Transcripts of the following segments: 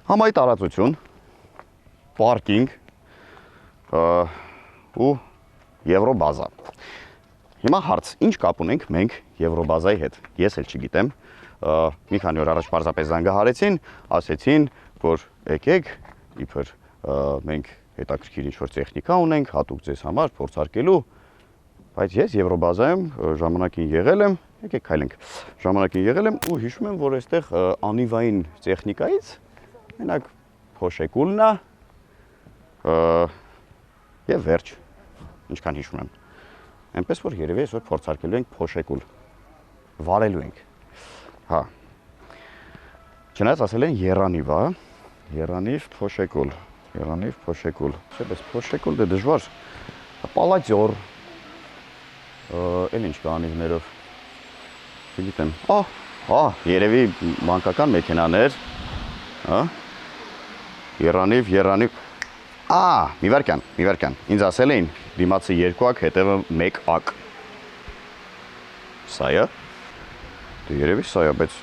Համայի տարածություն, պարկինգ ու Եվրոբազա։ Հիմա հարց, ինչ կապ ունենք մենք Եվրոբազայի հետ։ Ես էլ չգիտեմ։ Մի քանի օր առաջ պարզապես զանգահարեցին, ասեցին, որ եկեք, իբր մենք հետաքրքիր ինչ-որ տեխնիկա ունենք, հատուկ ձեզ համար փորձարկելու, բայց ես Եվրոբազայում ժամանակին եղել եմ, եկեք քայլենք, ժամանակին եղել եմ ու հիշում եմ, որ այստեղ անիվային տեխնիկայից մենակ փոշեկուլն է եւ վերջ, ինչքան հիշում եմ։ Այնպես որ երևի այսօր փորձարկելու ենք փոշեկուլ, վարելու ենք։ Հա։ Չնայած ասել են երանիվ, հա, երանիվ փոշեկուլ, Չէ, բայց փոշեկուլ դե դժվար, պալատյոր, էլ ինչ կա անիվներով, չգիտեմ, երևի մանկական մեքենաներ, հա, երանիվ, մի վարկյան, ինձ ասել էին դիմացը 2 ակ, հետևը 1 ակ, սա է, դե երևի սա է, բայց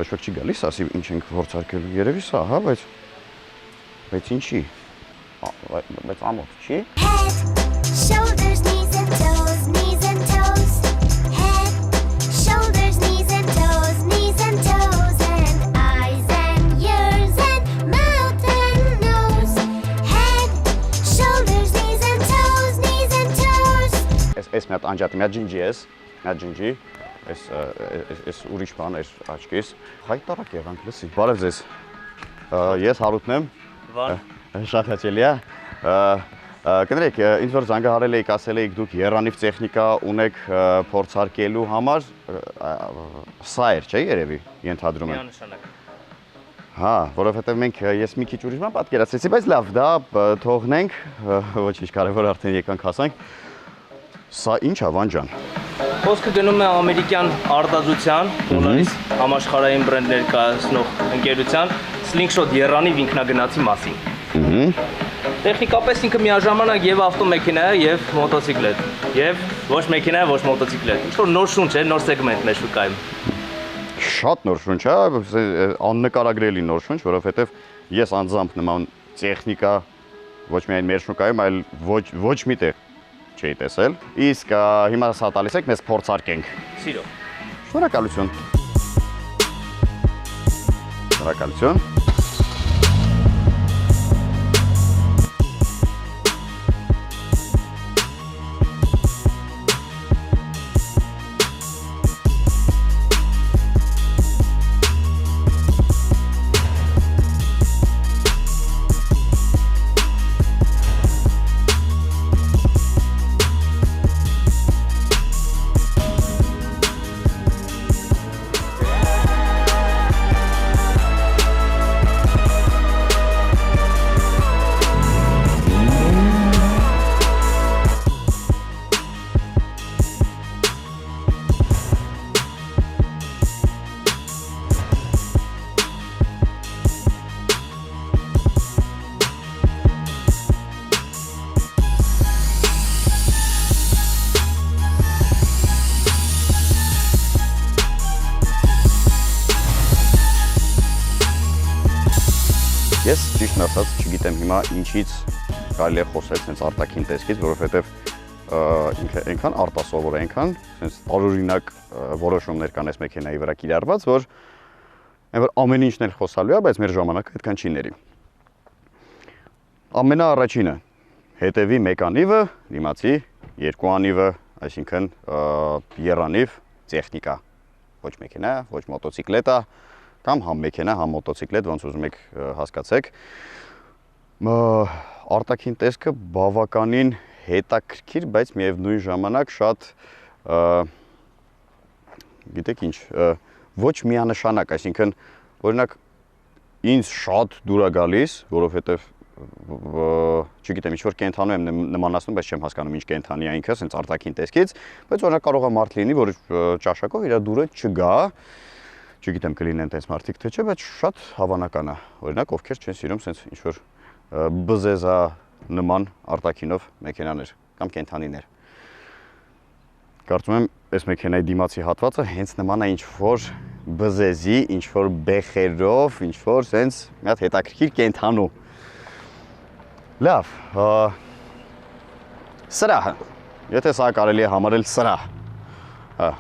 ոչ ոք չի գալիս, ասի ինչ ենք փորձարկելու, երևի սա, հա, բայց ինչի, բայց ամոթ չի։ Shoulders, knees and toes, head, shoulders, knees and toes, and eyes and ears and mouth and nose, head, shoulders, knees and toes. Այս մի հատ անջատի, մի հատ ջինջի, այս ուրիշ բան էր աչքիս, հայտարակ եղանք, լսի, բարև ձեզ, ես Հարութն եմ, շատ հաճելի է, կներեք, ինձ որ զանգահարել էիք, ասել էիք դուք երանիվ տեխնիկա ունեք փորձարկելու համար, սա էր, չէ՞ երևի, ենթադրում եմ։ Միանշանակ։ Հա, որովհետև մենք ես մի քիչ ուրիշ բան պատկերացրեցի, բայց լավ, դա թողնենք, ոչինչ կարևոր արդեն եկանք հասանք։ Սա ինչ է, Վան ջան։ Խոսքը գնում է ամերիկյան արտադրության, դոլարից համաշխարհային բրենդ ներկայացնող ընկերության Slingshot երանիվ ինքնագնացի մասին։ Տեխնիկապես ինքը միաժամանակ եւ ավտոմեքենա է եւ մոտոցիկլետ, եւ ոչ մեքենա է, ոչ մոտոցիկլետ։ Ինչ-որ նոր շունչ է, նոր սեգմենտ մեր շուկայում։ Շատ նոր շունչ է, աննկարագրելի նոր շունչ, որովհետեւ ես անձամբ նման տեխնիկա ոչ միայն մեր շուկայում, այլ ոչ մի տեղ չի տեսել։ Իսկ հիմա սա տալիս եք մեզ փորձարկենք։ Սիրո։ Շնորհակալություն։ Ես ճիշտն ասած չգիտեմ հիմա ինչից կարելի է խոսել sense արտաքին տեսքից, որովհետև ինքը այնքան արտասովոր է, այնքան sense տարօրինակ որոշումներ կան այս մեքենայի վրա կիրառված, որ ամեն ինչն էլ խոսալու է, բայց մեր ժամանակը այդքան չի ների։ Ամենաառաջինը հետևի 1 անիվը, դիմացի 2 անիվը, այսինքն երանիվ տեխնիկա, ոչ մեքենա, ոչ մոտոցիկլետ է, կամ համ մեքենա, համ մոտոցիկլետ, ոնց ուզում եք հասկացեք։ Արտաքին տեսքը բավականին հետաքրքիր, բայց միևնույն ժամանակ շատ գիտեք ինչ, ոչ միանշանակ, այսինքն օրինակ ինձ շատ դուր է գալիս, որովհետև չգիտեմ, ինչ որ կենթանու եմ նմանացնում, բայց չեմ հասկանում ինչ կենթանի է ինքը, sense արտաքին տեսքից, բայց օրինակ կարող է մարդ լինի, որ ճաշակով իր դուրը չգա, չգիտեմ կլինեն տես մարդիկ թե չէ, բայց շատ հավանական է, օրինակ ովքեր չեն սիրում sense ինչ որ բզեզա նման արտաքինով մեքենաներ կամ կենթանիներ։ Կարծում եմ այս մեքենայի դիմացի հատվածը հենց նման է ինչ որ բզեզի, ինչ որ բեխերով, ինչ որ սենց մի հատ հետաքրքիր կենթանու։ Լավ, սրահը, եթե սա կարելի է համարել սրահ,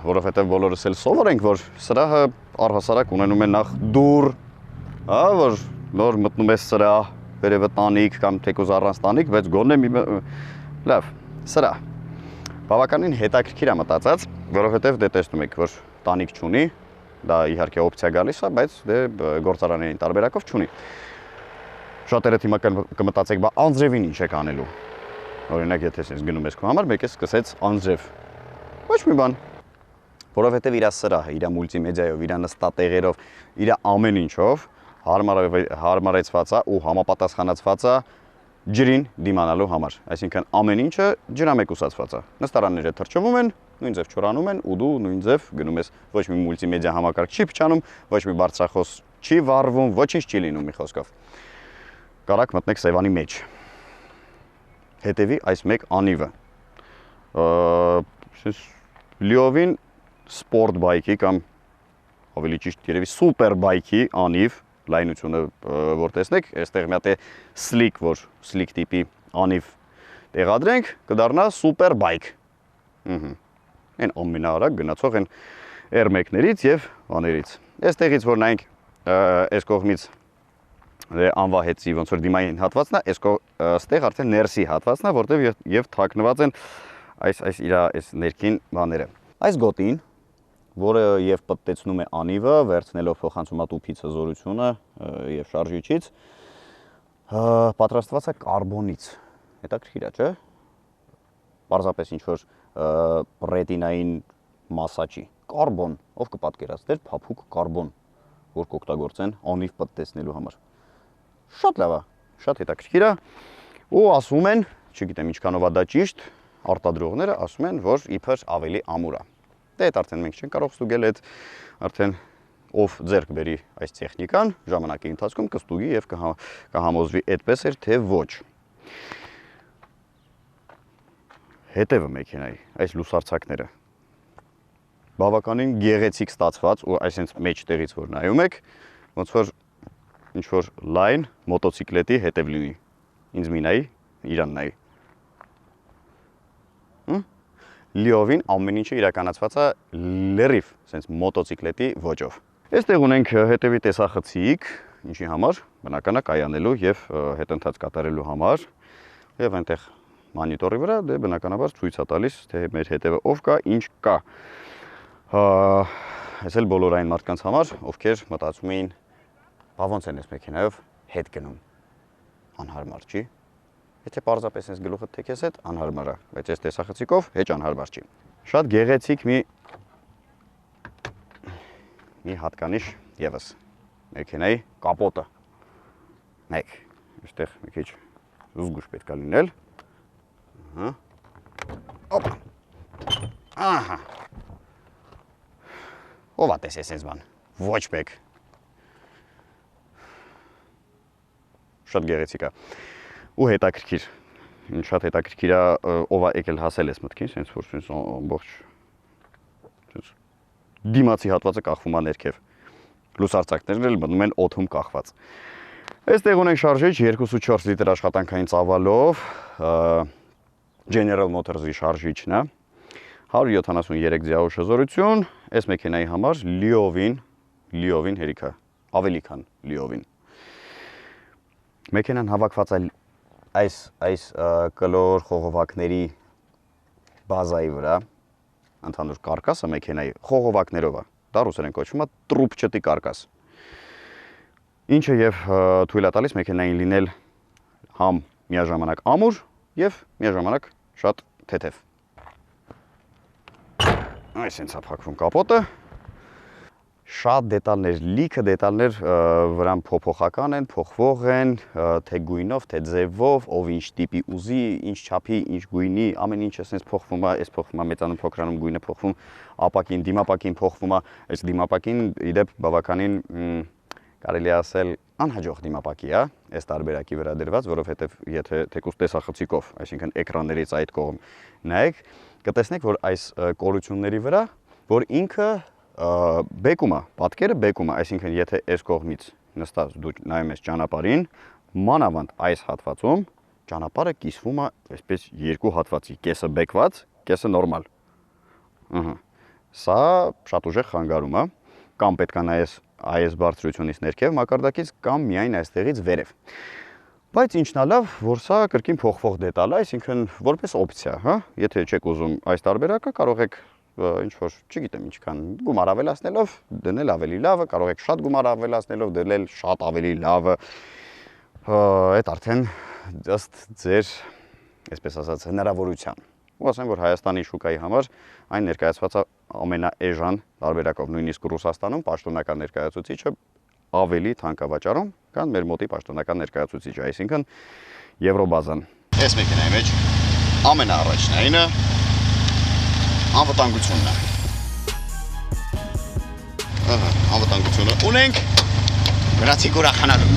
որովհետև բոլորս էլ սովոր ենք, որ սրահը առհասարակ ունենում է նախ դուռ, որ նոր մտնում ես սրահ, վերևը տանիք կամ թեկուզ առանց տանիք, բայց գոնե լավ, սրահ։ Բավականին հետաքրքիր է մտածած, որովհետև դե տեսնում եք, որ տանիք չունի, դա իհարկե օպցիա գալիս է, բայց դե գործարանային տարբերակով չունի։ Շատերը հիմա կմտածեք, բա անձրևին ինչ եք անելու։ Օրինակ, եթե ես գնում ես քո համար, մեկ է սկսեց անձրև։ Ոչ մի բան։ Որովհետև իր սրահը, իր մուլտիմեդիայով, իր նստատեղերով, իր ամեն ինչով հարմարեցված է ու համապատասխանացված է ջրին դիմանալու համար։ Այսինքն ամեն ինչը ջրամեկուսացված է։ Նստարանները թրջվում են, նույն ձև չորանում են ու դու նույն ձև գնում ես, ոչ մի մուլտիմեդիա համակարգ չի փչանում, ոչ մի բարձրախոս չի վառվում, ոչինչ չի լինում մի խոսքով։ Կարաք մտնեք սևանի մեջ։ Հետևի այս մեկ անիվը։ Լիովին սպորտ բայքի կամ ավելի ճիշտ երևի սուպեր բայքի անիվ, լայնությունը որ տեսնեք, այստեղ մի հատ է սլիկ, որ սլիկ տիպի անիվ տեղադրենք, կդառնա սուպեր բայք։ Այն ամենաարագ գնացող են R1-ներից եւ բաներից։ Այստեղից որ նայենք այս կողմից անվահեցի ոնց որ դիմային հատվածն է, այստեղ արդեն ներսի հատվածն է, որտեղ եւ թաքնված են այս իր այս ներքին բաները։ Այս գոտին, որը եւ պտտեցնում է անիվը, վերցնելով փոխանցում ատուփից հզորությունը եւ շարժիչից, պատրաստված է կարբոնից։ Հետաքրքիր է, չէ՞։ Պարզապես ինչ որ ռետինային մասա չի։ Կարբոն, ով կպատկերացներ փափուկ կարբոն, որ կօգտագործեն անիվ պտտեցնելու համար։ Շատ լավ է, շատ հետաքրքիր է ու ասում են, չգիտեմ ինչքանով է դա ճիշտ, արտադրողները ասում են, որ իբր ավելի ամուր է։ Դե այդ արդեն մենք չենք կարող ստուգել, այդ արդեն ով ձեռք բերի այս տեխնիկան, ժամանակի ընթացքում կստուգի եւ կհամոզվի այդպես էր թե ոչ։ Հետևը մեքենայի, այս լուսարձակները բավականին գեղեցիկ ստացված ու այսպես մեջտեղից որ նայում եք, ոնց որ ինչ որ լայն մոտոցիկլետի հետև լինի։ Ինձ մի նայի, իրան նայի։ Լիովին ամեն ինչը իրականացված է լրիվ, sense մոտոցիկլետի ոճով։ Այստեղ ունենք հետևի տեսախցիկ, ինչի համար, բնական է կայանելու եւ հետընթաց կատարելու համար, եւ այնտեղ մոնիտորի վրա դե բնականաբար ցույց է տալիս, թե մեր հետևը ով կա, ինչ կա։ Այս էլ բոլոր այն մարդկանց համար, ովքեր մտածում էին, բա ոնց են այս մեքենայով հետ գնում։ Անհարմար չի։ Եթե պարզապես այս գլուխը թեքես հետ, անհարմար է, բայց այս տեսախցիկով հեչ անհարմար չի։ Շատ գեղեցիկ մի հատկանիշ եւս մեքենայի կապոտը։ Մեկ, այստեղ մի քիչ զգուշ պետք է լինել։ Օպա։ Ահա։ Ով է տեսես այս բան։ Ոչ մեկ։ Շատ գեղեցիկ է։ Ու հետաքրքիր, շատ հետաքրքիր է, ով է եկել հասել ես մտքին, sense որ sense ամբողջ դիմացի հատվածը կախվում է ներքև։ Լուսարձակներն էլ մնում են օդում կախված։ Այստեղ ունենք շարժիչ 2.4 լիտր աշխատանքային ծավալով, General Motors-ի շարժիչն է, 173 ձիահուշ հզորություն, այս մեքենայի համար լիովին հերիք է, ավելի քան լիովին։ Մեքենան հավաքված է այս կլոր խողովակների բազայի վրա, ընդհանուր կարկասը մեքենայի խողովակներով է, դա ռուսերեն կոչվում է տրուփչատի կարկաս, ինչը եւ թույլ է տալիս մեքենային լինել համ միաժամանակ ամուր եւ միաժամանակ շատ թեթև։ Այսինքն փակվում կապոտը, շատ դետալներ, լիքը դետալներ վրան փոփոխական են, փոխվող են, թե գույնով, թե ձևով, ով ինչ տիպի ուզի, ինչ չափի, ինչ գույնի, ամեն ինչը sense փոխվում է, այս փոխվում է մեծանում, փոքրանում, գույնը փոխվում, ապակին, դիմապակին փոխվում է, այս դիմապակին իդեպ բավականին կարելի ասել անհաջող դիմապակի է, այս տարբերակի վրա դրված, որովհետև եթե թեկուզ տեսախցիկով, այսինքն էկրաններից այդ կողմ նայեք, կտեսնեք, որ այս կորությունների վրա, որ ինքը բեկումը, պատկերը բեկումը, այսինքն եթե այս կողմից նստած դու նայում ես ճանապարհին, մանավանդ այս հատվածում ճանապարհը կիսվում է այսպես երկու հատվածի, կեսը բեկված, կեսը նորմալ։ Սա շատ ուժեղ խանգարում է, կամ պետք է նայես այս բարձրությունից ներքև մակարդակից, կամ միայն այստեղից վերև։ Բայց ինչն է լավ, որ սա կրկին փոխվող դետալ է, այսինքն որպես օպցիա, հա, եթե չեք ուզում այս տարբերակը, կարող եք ինչ որ, չգիտեմ, ինչքան գումար ավելացնելով դնել ավելի լավը, կարող եք շատ գումար ավելացնելով դնել շատ ավելի լավը։ Այդ արդեն ըստ ձեր, այսպես ասած, հնարավորության։ Ու ասեմ, որ Հայաստանի շուկայի համար այն ներկայացված է ամենաէժան տարբերակով, նույնիսկ Ռուսաստանում պաշտոնական ներկայացուցիչը ավելի թանկավաճառում, քան մեր մոտի պաշտոնական ներկայացուցիչը, այսինքն Եվրոբազան։ Այս մեքենայի մեջ ամենաառաջնայինը անվտանգությունն է։ Անվտանգությունը ունենք, գնացինք ուրախանալու։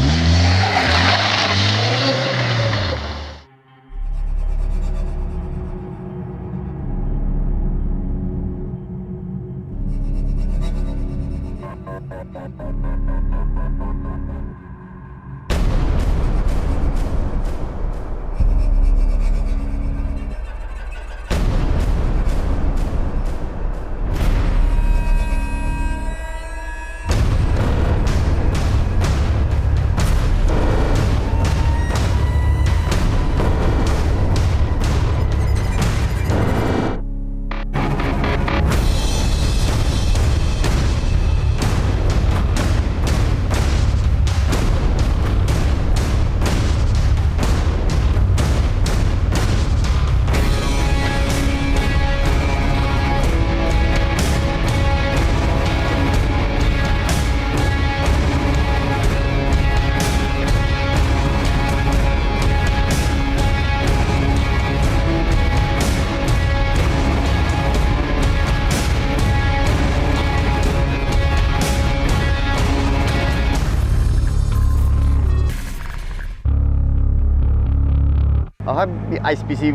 Ահա այսպիսի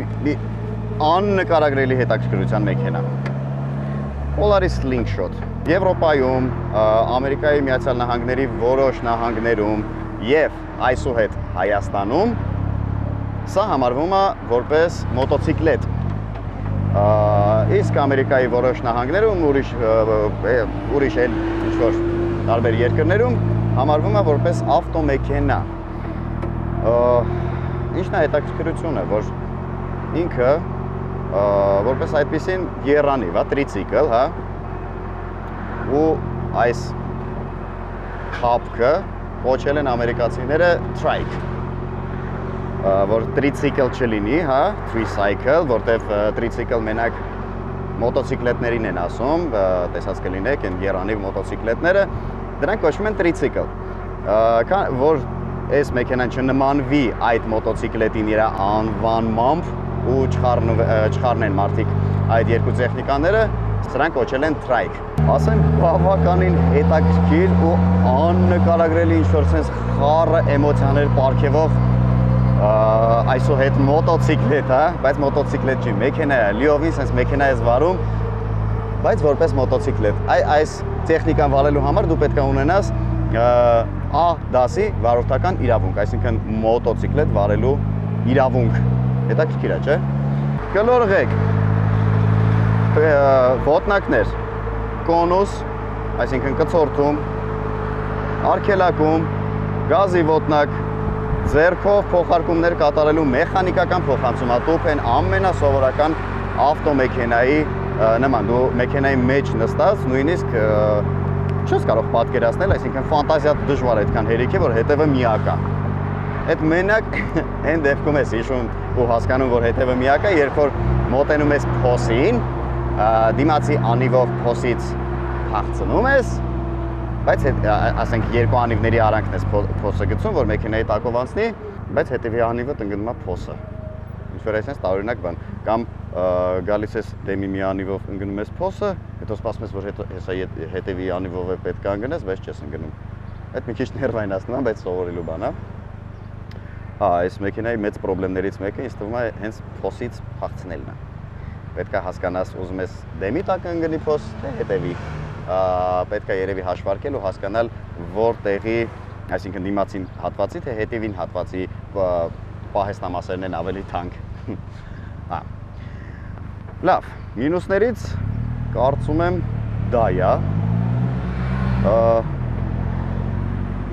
աննկարագրելի հետաքրքրության մեքենա։ Polaris Slingshot։ Եվրոպայում, Ամերիկայի Միացյալ Նահանգների որոշ նահանգներում եւ այսուհետ Հայաստանում սա համարվում է որպես մոտոցիկլետ։ Իսկ Ամերիկայի որոշ նահանգներում, ուրիշ էլ ինչ-որ տարբեր երկրներում համարվում է որպես ավտոմեքենա։ Ինչն է հետաքրքրությունը, որ ինքը որպես այդպիսին եռանի, տրիցիկլ, հա, ու այս խապկը կոչել են ամերիկացիները trike, որ տրիցիկլ չլինի, հա, tricycle, որտեվ տրիցիկլ մենակ մոտոցիկլետներին են ասում, տեսած կլինեք, են եռանի մոտոցիկլետները, դրանք կոչվում են տրիցիկլ, որ այս մեքենան չնմանվի այդ մոտոցիկլետին իր անվանմամբ ու չխառնեն մարդիկ այդ երկու տեխնիկաները, սրանք կոչել են trike։ Ասեմ, բավականին հետաքրքիր ու աննկարագրելի ինչ-որ sense խառը էմոցիաներ պարգևող այսուհետ մոտոցիկլետ, հա, բայց մոտոցիկլետ չի, մեքենա է, լիովին sense մեքենա ես վարում, բայց որպես մոտոցիկլետ։ Այս տեխնիկան վարելու համար դու պետք է ունենաս A դասի վարորդական իրավունք, այսինքն մոտոցիկլետ վարելու իրավունք։ Հետաքրքիր է, չէ՞։ Կլորղեք ոտնակներ, կոնուս, այսինքն կցորդում, արգելակում, գազի ոտնակ, ձեռքով փոխարկումներ կատարելու մեխանիկական փոխանցումատուփ են ամենասովորական ավտոմեքենայի նման, դու մեքենայի մեջ նստած նույնիսկ չես կարող պատկերացնել, այսինքն ֆանտազիա դժվար այդքան հերիք է, որ հետևը միակ է։ Այդ մենակ այն դեպքում ես հիշում ու հասկանում, որ հետևը միակ է, երբ որ մոտենում ես փոսին, դիմացի անիվով փոսից փախցնում ես, բայց ասենք երկու անիվների արանքն ես փոսը գցում, որ մեքենայի տակով անցնի, բայց հետևի անիվը տնկնում է փոսը։ Ինչ-որ այսպես տարօրինակ բան, կամ գալիս ես դեմի մի անիվով ընկնում ես փոսը, հետո սպասում ես, որ հեսա հետևի անիվով է պետք է ընկնես, բայց չես ընկնում։ Այդ մի քիչ ներվայնացնում է, բայց սովորելու բան է։ Այս մեքենայի մեծ խնդիրներից մեկը ինձ թվում է հենց փոսից փախցնելն է։ Պետք է հասկանաս, ուզում ես դեմի տակ ընկնի փոս, թե հետևի։ պետք է երևի հաշվարկել ու հասկանալ որտեղի, այսինքն դիմացին հատվածի, թե հետևին հատվածի պահեստամասերն են ավելի թանկ։ Հա։ Լավ, մինուսներից կարծում եմ դա է։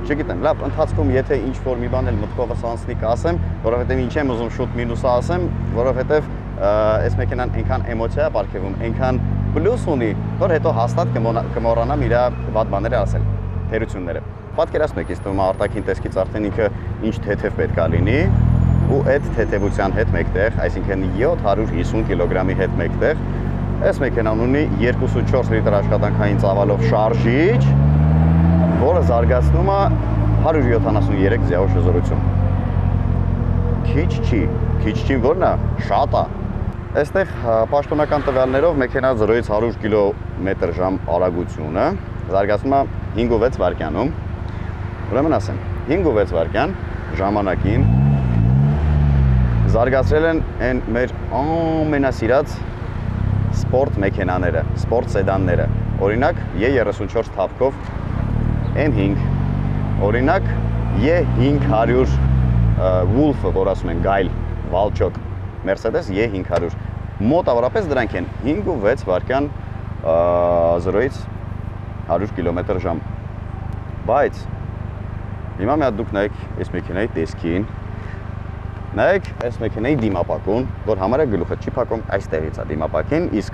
Չգիտեմ, լավ, ընթացքում եթե ինչ-որ մի բան էլ մտքովս անցնի կասեմ, որովհետև ինչ եմ ուզում շուտ մինուսը ասեմ, որովհետև այս մեքենան այնքան էմոցիա է պարգևում, այնքան պլյուս ունի, որ հետո հաստատ կմոռանամ իր վատ բաները ասել, թերությունները։ Պատկերացնեք, իսկ թվում է արտաքին տեսքից արդեն ինքը ինչ թեթև պետք է լինի, ու այդ թեթևության հետ մեկտեղ, այսինքն 750 կիլոգրամի հետ մեկտեղ, այս մեքենան ունի 2.4 լիտր աշխատանքային ծավալով շարժիչ, որը զարգացնում է 173 ձիավով շզորություն։ Քիչ չի, որն է, շատ է։ Այստեղ պաշտոնական տվյալներով մեքենա 0-ից 100 կմ/ժ արագությունը զարգացնում է 5.6 վայրկյանում։ Ուրեմն ասեմ, 5.6 վայրկյան ժամանակին զարգացրել են այն մեր ամենասիրած սպորտ մեքենաները, սպորտ սեդանները։ Օրինակ E34 թափքով M5, օրինակ E500 Wolf-ը, որ ասում են գայլ, վալչոկ, Mercedes E500, մոտավորապես դրանք են 5.6 վայրկյան 0-ից 100 կմ/ժ։ Բայց հիմա մի հատ դուք նայեք այս մեքենայի տեսքին, նայեք այս մեքենայի դիմապակուն, որ համարյա գլուխը չի փակում, այստեղից է դիմապակին, իսկ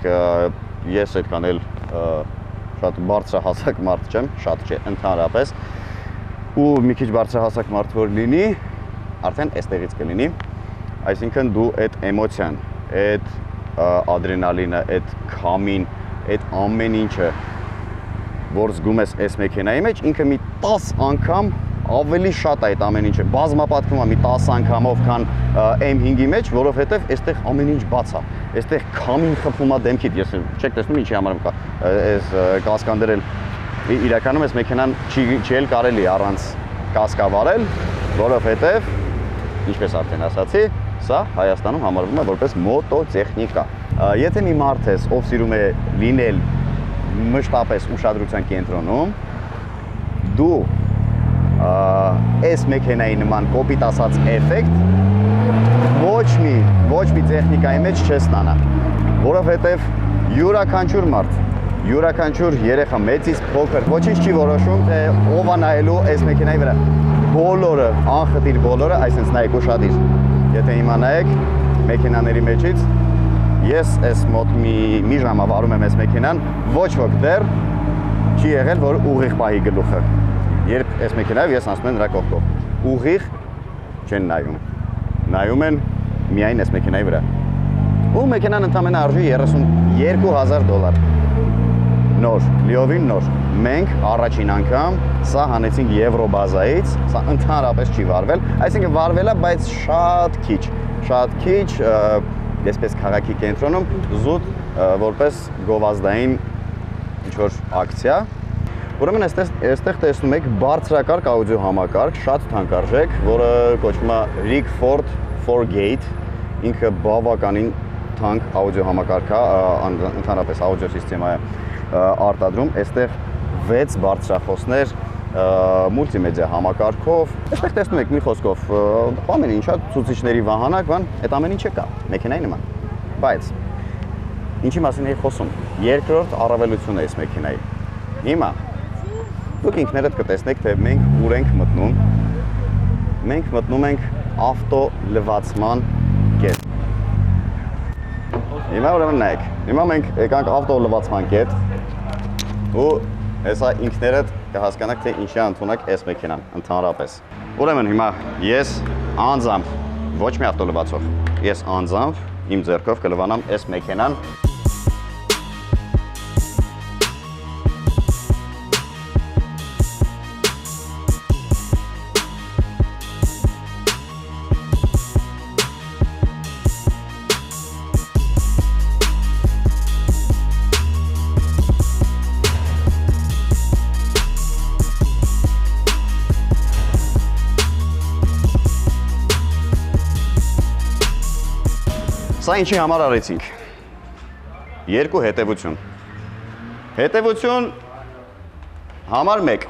ես այդքան էլ շատ բարձրահասակ մարդ չեմ, շատ չէ, ընդհանրապես, ու մի քիչ բարձրահասակ մարդ որ լինի, արդեն այստեղից կլինի, այսինքն դու այդ էմոցիան, այդ ադրենալինը, այդ քամին, այդ ամեն ինչը, որ զգում ես այս մեքենայի մեջ, ինքը մի 10 անգամ ավելի շատ է այդ ամեն ինչը, բազմապատկվում է մի 10 անգամով, քան M5-ի մեջ, որովհետև այստեղ ամեն ինչ բաց է, այստեղ քամին խփում է դեմքիդ, ես չեք տեսնում ինչի համար այս կասկան դրել, իրականում այս մեքենան չի էլ կարելի առանց կասկա վարել, որովհետև, ինչպես արդեն ասացի, սա Հայաստանում համարվում է որպես մոտոտեխնիկա։ Եթե մի մարդ ես, ով սիրում է լինել մշտապես ուշադրության կենտրոնում, դու այս մեքենայի նման կոպիտ ասած էֆեկտ ոչ մի տեխնիկայի մեջ չես ստանա, որովհետև յուրաքանչյուր մարդ, յուրաքանչյուր երեխա մեծից փոքր ոչինչ չի որոշում, թե ով է նայելու այս մեքենայի վրա, բոլորը, անխտիր բոլորը, այսինքն նայեք ուշադիր, եթե հիմա նայեք մեքենաների մեջից, ես այս մոտ մի ժամը վարում եմ այս մեքենան, ոչ ոք դեռ չի եղել, որ ուղիղ պահի գլուխը, երբ այս մեքենայով ես անցնում եմ նրա կողքով, ուղիղ չեն նայում, նայում են միայն այս մեքենայի վրա, ու մեքենան ընդամենը արժի $32,000, նոր, լիովին նոր, մենք առաջին անգամ սա հանեցինք Եվրոբազայից, սա ընդհանրապես չի վարվել, այսինքն վարվել է, բայց շատ քիչ, այսպես քաղաքի կենտրոնում զուտ որպես գովազդային ինչ-որ ակցիա։ Ուրեմն այստեղ տեսնում եք բարձրակարգ աուդիո համակարգ, շատ թանկարժեք, որը կոչվում է Rickford 4Gate, ինքը բավականին թանկ աուդիո համակարգ է, ընդհանրապես աուդիո սիստեմա է արտադրում, այստեղ 6 բարձրախոսներ մուլտիմեդիա համակարգով, այստեղ տեսնում եք մի խոսքով, ամեն ինչա ցուցիչների վահանակ, այդ ամեն ինչը կա, մեքենայի նման, բայց ինչի մասին էի խոսում, երկրորդ առավելությունը այս մեքենայի, հիմա դուք ինքներդ կտեսնեք, թե մենք ուր ենք մտնում, մենք մտնում ենք ավտո լվացման կետ, հիմա ուրեմն նայեք, հիմա մենք եկանք ավտո լվացման կետ ու հեսա ինքներդ կհասկանաք, թե ինչի ընդունեք այս մեքենան, ընդհանրապես։ Ուրեմն հիմա ես անձամբ, ոչ մի ավտոլվացող, ես անձամբ իմ ձեռքով կլվանամ այս մեքենան։ Սա ինչի համար արեցինք, երկու հետևություն, Համար 1։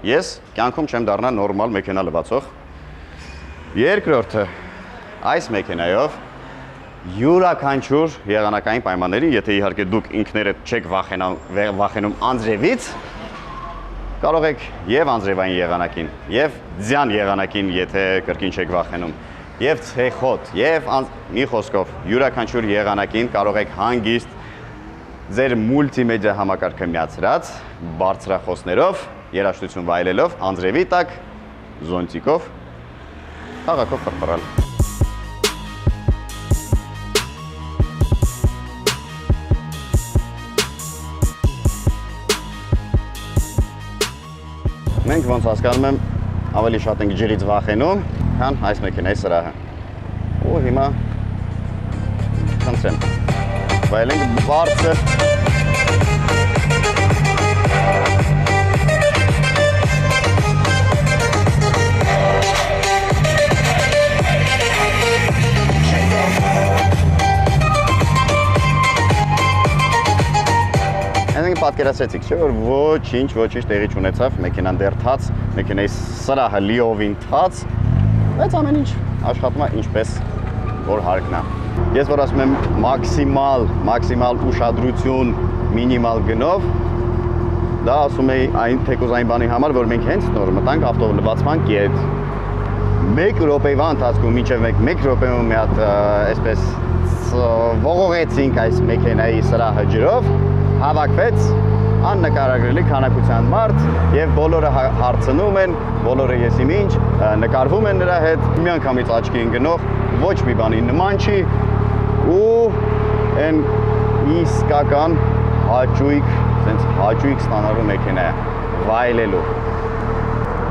Ես կյանքում չեմ դառնա նորմալ մեքենա լվացող։ Երկրորդը, այս մեքենայով յուրաքանչյուր եղանակային պայմանների, եթե իհարկե դուք ինքներդ չեք վախենում անձրևից, կարող եք եւ անձրևային եղանակին, եւ ձյան եղանակին, եթե կրկին չեք վախենում, եւ ցեխոտ, եւ մի խոսքով յուրաքանչյուր եղանակին կարող եք հանգիստ ձեր մուլտիմեդիա համակարգը միացրած բարձրախոսներով, երաժշտություն վայելելով, անձրևի տակ, զոնտիկով, քաղաքով ֆրֆռալ։ Մենք ոնց հասկանում եմ, ավելի շատ ենք ջրից վախենում, քան այս մեքենայի սրահը։ Ու հիմա խնդրեմ, վայելենք բարձր։ Այսինքն պատկերացրեցիք, չէ՞ որ ոչինչ տեղի չունեցավ, մեքենան դեռ թաց, մեքենայի սրահը լիովին թաց, բայց ամեն ինչ աշխատում է ինչպես որ հարկն է։ Ես որ ասում եմ մաքսիմալ ուշադրություն մինիմալ գնով, դա ասում էի թեկուզ այն բանի համար, որ մենք հենց նոր մտանք ավտոլվացման կետ։ 1 րոպեվա ընթացքում մինչև 1 րոպեում մի հատ այսպես ողողեցինք այս մեքենայի սրահը ջրով, հավաքվեց աննկարագրելի քանակության մարդ եւ բոլորը հարցնում են, բոլորը եսիմ ինչ, նկարվում են նրա հետ, միանգամից աչքի են գնող, ոչ մի բանի նման չի ու այն իսկական հաճույք ստանալու մեքենա է, վայելելու։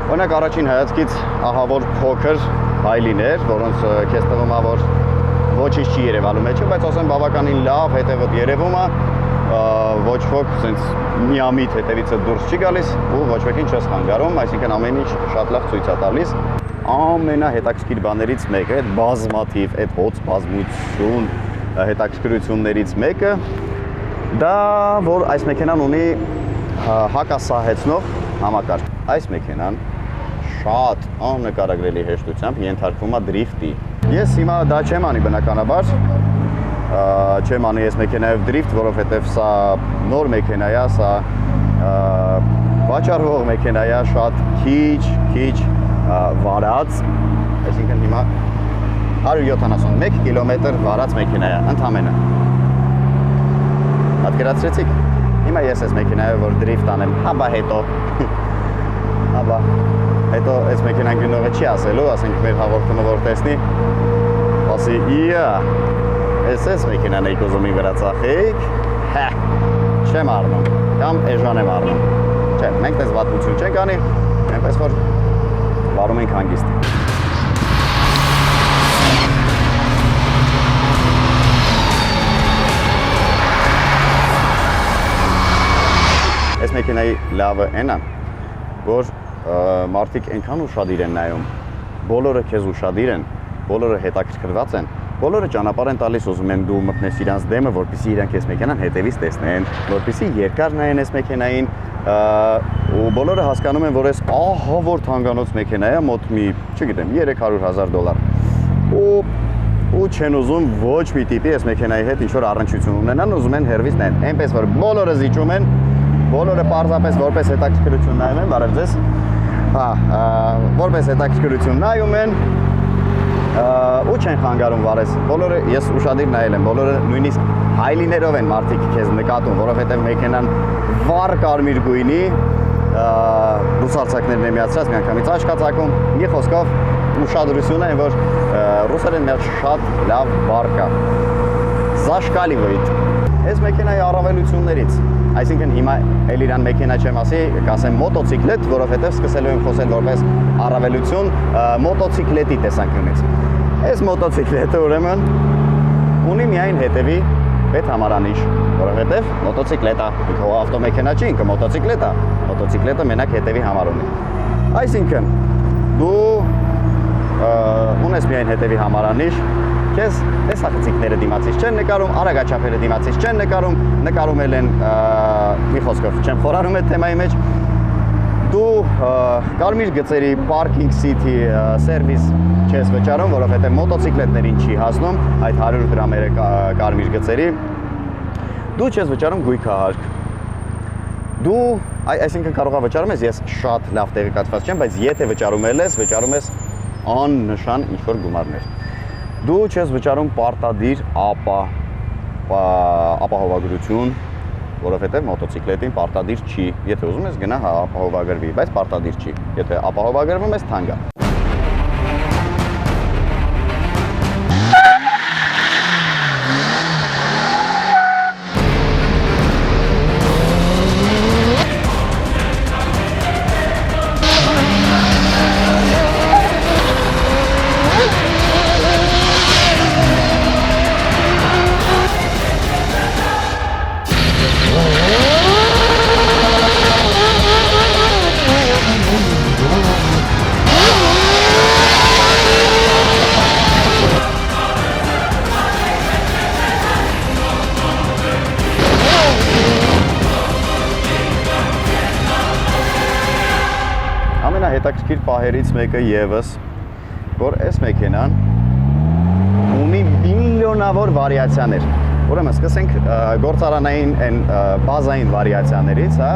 Օրինակ առաջին հայացքից ահա որ փոքր հայլիներ, որոնց քեզ թվում է որ ոչինչ չի երևալու մեջը, բայց ասեմ բավականին լավ հետևդ երևում է, ոչ ոք sense միամիտ հետևիցը դուրս չի գալիս ու ոչ մեկին չես խանգարում, այսինքն ամեն ինչ շատ լավ ցույց է տալիս։ Ամենահետաքրքիր բաներից մեկը, այդ բազմաթիվ, այդ հոց բազմություն հետաքրքրություններից մեկը դա որ այս մեքենան ունի հակասահեցնող համակարգ։ Այս մեքենան շատ աննկարագրելի հեշտությամբ ենթարկվում է դրիֆտի։ Ես հիմա դա չեմ անի բնականաբար, չեմ անի ես մեքենայով դրիֆտ, որովհետև սա նոր մեքենա է, սա վաճառվող մեքենա է, շատ քիչ վարած, այսինքն հիմա 171 կիլոմետր վարած մեքենա է, ընդամենը։ Պատկերացրեցիք, հիմա ես այս մեքենայով որ դրիֆտ անեմ, հաբա հետո այս մեքենան գնողը չի ասելու, ասենք մեր հաղորդումը որ տեսնի, ասի Ես մեքենան եք ուզում իմ վրա ծախեիք, չեմ առնում, կամ էժան եմ առնում։ Չէ, մենք տես վատություն չենք անի, այնպես որ վարում ենք հանգիստ։ Այս մեքենայի լավը այն է, որ մարդիկ այնքան ուշադիր են նայում, բոլորը քեզ ուշադիր են, բոլորը հետաքրքրված են, բոլորը ճանապարհ են տալիս, ուզում են դու մտնես իրանց դեմը, որպեսզի իրանք այս մեքենան հետևից տեսնեն, որպեսզի երկար նայեն այս մեքենային, ու բոլորը հասկանում են, որ այս ահա որ թանկանոց մեքենա է, մոտ մի, չգիտեմ, $300,000, ու չեն ուզում ոչ մի տիպի այս մեքենայի հետ ինչ-որ առնչություն ունենան, ուզում են հեռվից նայեն, այնպես որ բոլորը զիջում են, բոլորը պարզապես որպես հետաքրքրություն նայում են, բարև ձեզ, որպես հետաքրքրություն նայում են, ու չեն խանգարում վարես, բոլորը ես ուշադիր նայել եմ, բոլորը նույնիսկ հայլիներով են մարդիկ քեզ նկատում, որովհետև մեքենան վառ կարմիր գույնի, ռուսարցակներն է միացրած, միանգամից աչք է ծակում, մի խոսքով ուշադրություն է, որ ռուսերեն մի շատ լավ վառ կա, զաշկալիվոյիտ, այս մեքենայի առավելություններից, այսինքն հիմա էլ իրան մեքենա չեմ ասի, կասեմ մոտոցիկլետ, որովհետև սկսելու եմ խոսել որպես առավելություն մոտոցիկլետի տեսանկյունից։ Այս մոտոցիկլետը ուրեմն ունի միայն հետևի պետհամարանիշ, որովհետև մոտոցիկլետա, ինքը ավտոմեքենա չի, ինքը մոտոցիկլետա, մոտոցիկլետը մենակ հետևի համար ունի։ Այսինքն դու ունես միայն հետևի համարանիշ, քեզ տեսախցիկները դիմացից չեն նկարում, արագաչափերը դիմացից չեն նկարում, նկարում են մի խոսքով չեմ խորարում այդ թեմայի մեջ, Դու կարմիր գծերի parking city service չես վճարում, որովհետև մոտոցիկլետներին չի հասնում այդ 100 դրամերը կարմիր գծերի։ Դու չես վճարում գույքահարկ։ Դու այսինքն կարող ես վճարում ես, ես շատ լավ տեղեկատված չեմ, բայց եթե վճարում ես աննշան ինչ-որ գումարներ։ Դու չես վճարում պարտադիր ապահովագրություն, որովհետև մոտոցիկլետին պարտադիր չի։ Եթե ուզում ես գնա ապահովագրվի, բայց պարտադիր չի։ Եթե ապահովագրվում ես, թանկ է։ Հետաքրքիր պահերից մեկը եւս, որ այս մեքենան ունի միլիոնավոր վարիացիաներ։ Ուրեմն սկսենք գործարանային այն բազային վարիացիաներից, հա,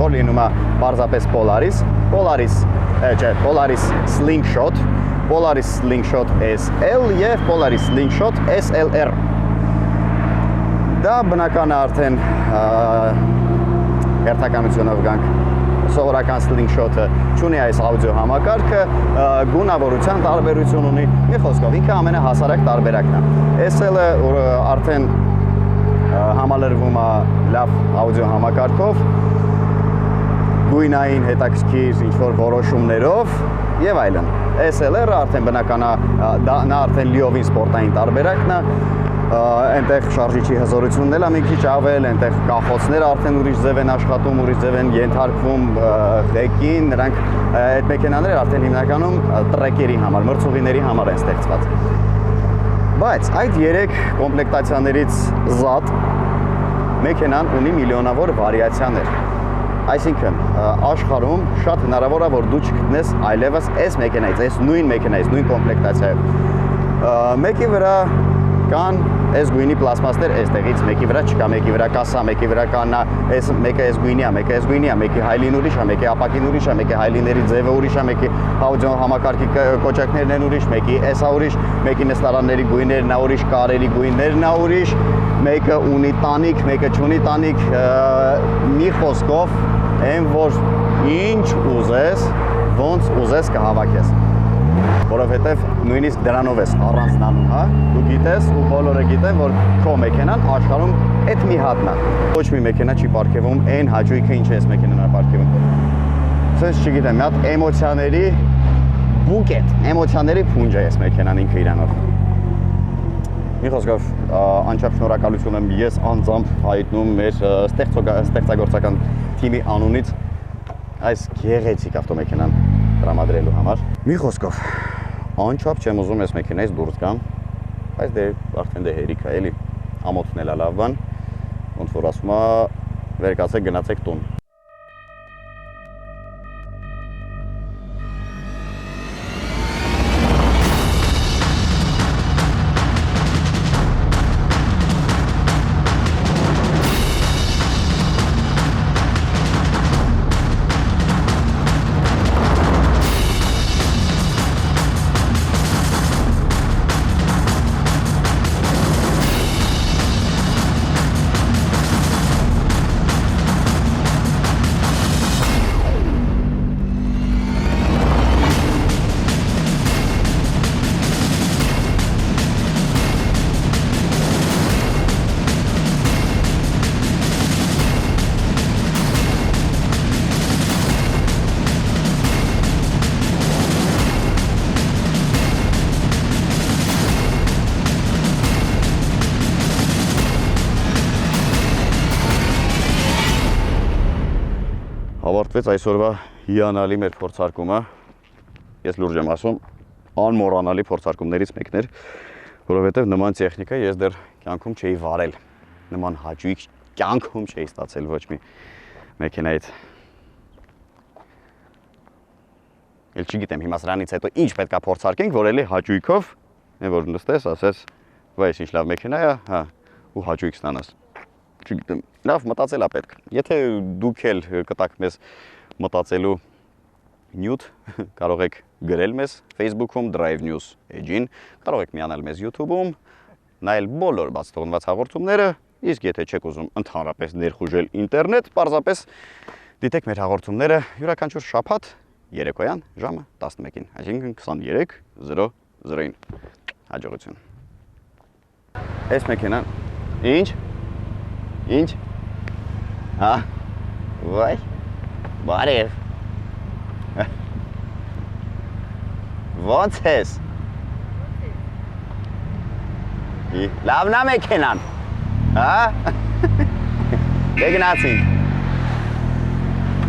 որ լինում է պարզապես Polaris Slingshot, Polaris Slingshot SL եւ Polaris Slingshot SLR։ Դա բնական է արդեն հերթականությունով գանք սովորական Slingshot-ը չունի այս աուդիո համակարգը, գունավորության տարբերություն ունի, մի խոսքով ինքը ամենահասարակ տարբերակն է։ SL-ը արդեն համալրվում է լավ աուդիո համակարգով, գույնային հետաքրքիր ինչ-որ որոշումներով եւ այլն։ SLR-ը արդեն բնական է, նա արդեն լիովին սպորտային տարբերակն է, այնտեղ շարժիչի հզորությունն էլ է մի քիչ ավել, այնտեղ կախոցները արդեն ուրիշ ձև են աշխատում, ուրիշ ձև են ենթարկվում ղեկին, նրանք այդ մեքենաները արդեն հիմնականում տրեկերի համար, մրցուղիների համար են ստեղծված։ Բայց այդ 3 կոմպլեկտացիաներից զատ մեքենան ունի միլիոնավոր վարիացիաներ։ Այսինքն աշխարհում շատ հնարավոր է, որ դու չգտնես այլևս այս մեքենայից, այս նույն մեքենայից, նույն կոմպլեկտացիայով։ Մեկի վրա կան այս գույնի պլաստմասներ, այստեղից մեկի վրա չկա, մեկի վրա կա սա, մեկի վրա կա նա, այս մեկը այս գույնի է, մեկը այս գույնի է, մեկի հայլին ուրիշ է, մեկի ապակին ուրիշ է, մեկի հայլիների ձևը ուրիշ է, մեկի աուդիո համակարգի կոճակներն են ուրիշ, մեկի էսա ուրիշ, մեկի նստարանների գույներն է ուրիշ, կարերի գույներն է ուրիշ, մեկը ունի տանիք, մեկը չունի տանիք, մի խոսքով, այն որ ինչ ուզես, ոնց ուզես կհավաքես։ Որովհետև նույնիսկ դրանով ես առանձնանում, հա, դու գիտես ու բոլորը գիտեն, որ քո մեքենան աշխարհում այդ մի հատն է։ Ոչ մի մեքենա չի պարգևում այն հաճույքը, ինչ է այս մեքենան պարգևում։ Սենց չգիտեմ, մի հատ էմոցիաների բուկետ, էմոցիաների փունջ է այս մեքենան ինքը իրանով։ Մի խոսքով անչափ շնորհակալություն եմ ես անձամբ հայտնում մեր ստեղծագործական թիմի անունից այս գեղեցիկ ավտոմեքենան տրամադրելու համար։ Մի խոսքով անչափ չեմ ուզում այս մեքենայից դուրս գամ, բայց դե արդեն դե հերիք է, էլի ամոթն էլ է լավ բան, ոնց որ ասում է վեր կացեք գնացեք տուն։ Ավարտվեց այսօրվա հիանալի մեր փորձարկումը։ Ես լուրջ եմ ասում, անմոռանալի փորձարկումներից մեկն էր, որովհետև նման տեխնիկա ես դեռ կյանքում չէի վարել։ Նման հաճույք կյանքում չէի ստացել ոչ մի մեքենայից։ Էլ չգիտեմ հիմա սրանից հետո ինչ պետքա փորձարկենք, որ էլի հաճույքով, որ նստես, ասես, վայ, ինչ լավ մեքենա է, հա, ու հաճույք ստանաս։ Չգիտեմ, լավ մտածելա պետք։ Եթե դուք էլ կտակ մեզ մտածելու նյութ, կարող եք գրել մեզ Facebook-ում Drive News Edge-ին, կարող եք միանալ մեզ YouTube-ում, նայել բոլոր բաց թողնված հաղորդումները, իսկ եթե չեք ուզում ընդհանրապես ներխուժել ինտերնետ, պարզապես դիտեք մեր հաղորդումները յուրաքանչյուր շաբաթ երեկոյան ժամը 11-ին, այսինքն 23:00-ին։ Հաջողություն։ Այս մեքենան ինչ։ Հա։ Վայ։ Բարև։ Ո՞նց ես։ Լավն է մեքենան։ Հա։ Դե գնացինք։